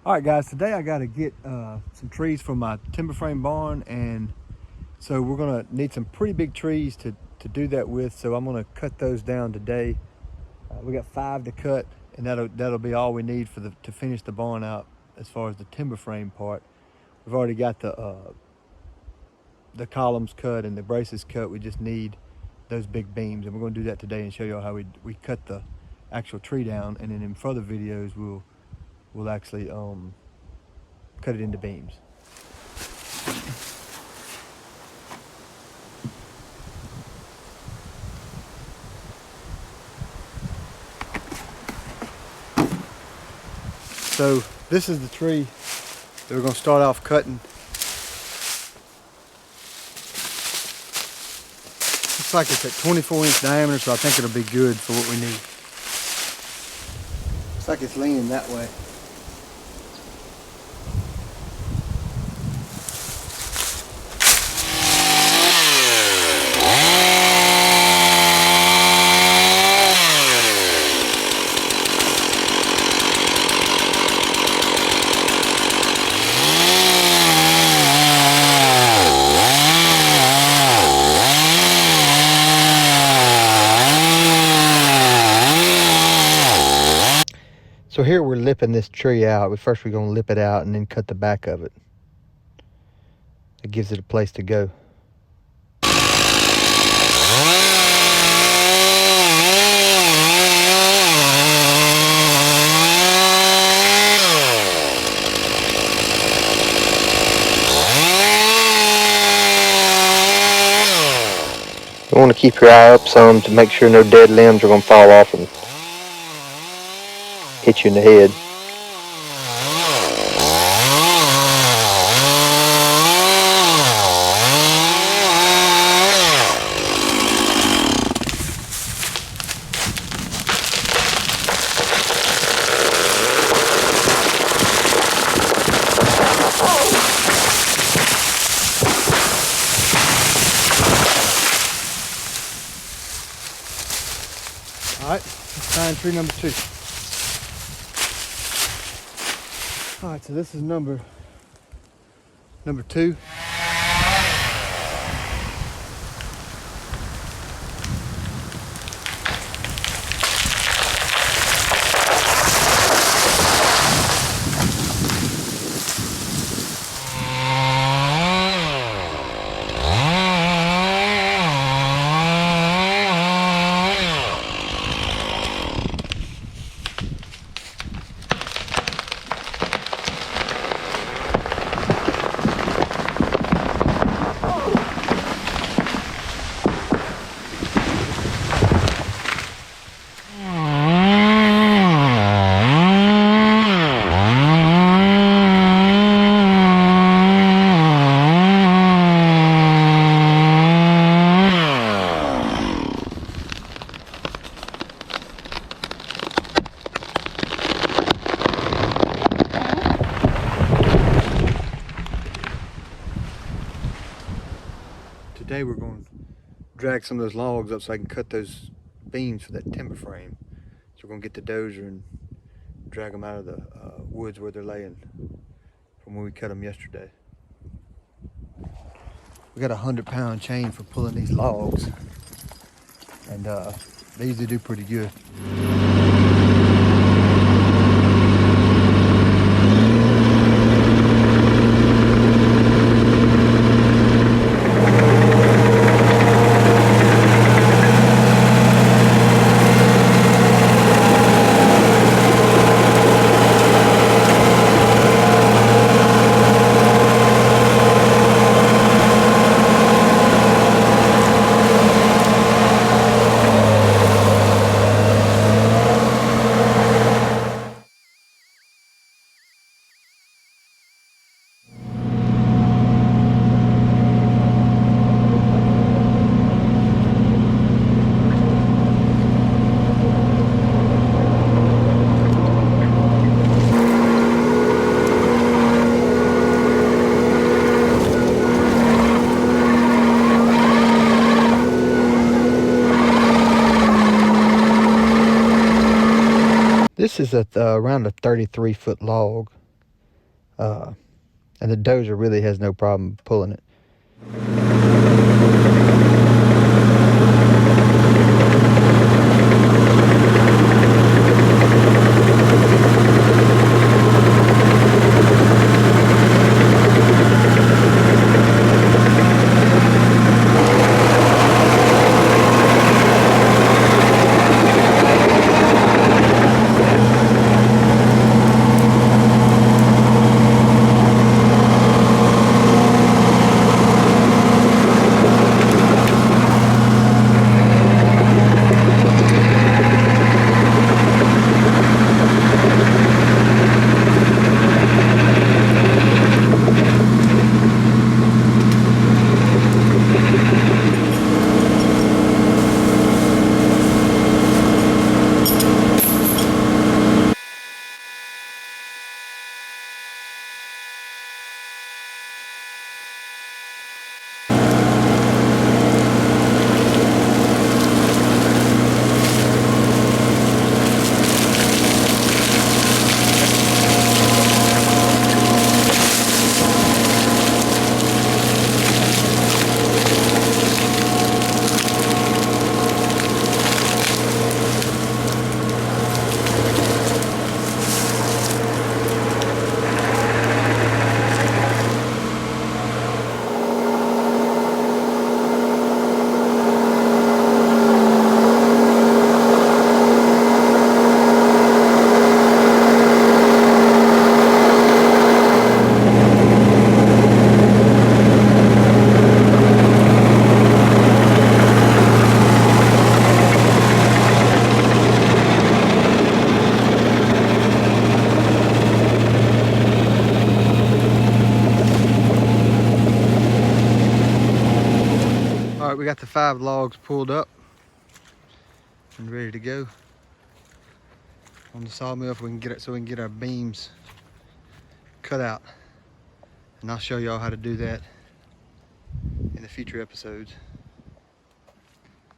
All right, guys, today I got to get some trees from my timber frame barn, and so we're gonna need some pretty big trees to do that with. So I'm gonna cut those down today. We got 5 to cut, and that'll be all we need for to finish the barn out as far as the timber frame part. We've already got the columns cut and the braces cut. We just need those big beams, and we're gonna do that today and show y'all how we cut the actual tree down, and then in further videos we'll actually cut it into beams. So this is the tree that we're going to start off cutting. Looks like it's at 24-inch diameter, so I think it'll be good for what we need. Looks like it's leaning that way. So here we're lipping this tree out. First we're going to lip it out and then cut the back of it. It gives it a place to go. You want to keep your eye up some to make sure no dead limbs are going to fall off and hit you in the head. All right, let's find tree number 2. All right, so this is number 2. Today we're going to drag some of those logs up so I can cut those beams for that timber frame. So we're going to get the dozer and drag them out of the woods where they're laying from when we cut them yesterday. We got a 100-pound chain for pulling these logs, and they usually do pretty good. This is around a 33-foot log. And the dozer really has no problem pulling it. All right, we got the 5 logs pulled up and ready to go on the sawmill if we can get it, so we can get our beams cut out. And I'll show y'all how to do that in the future episodes.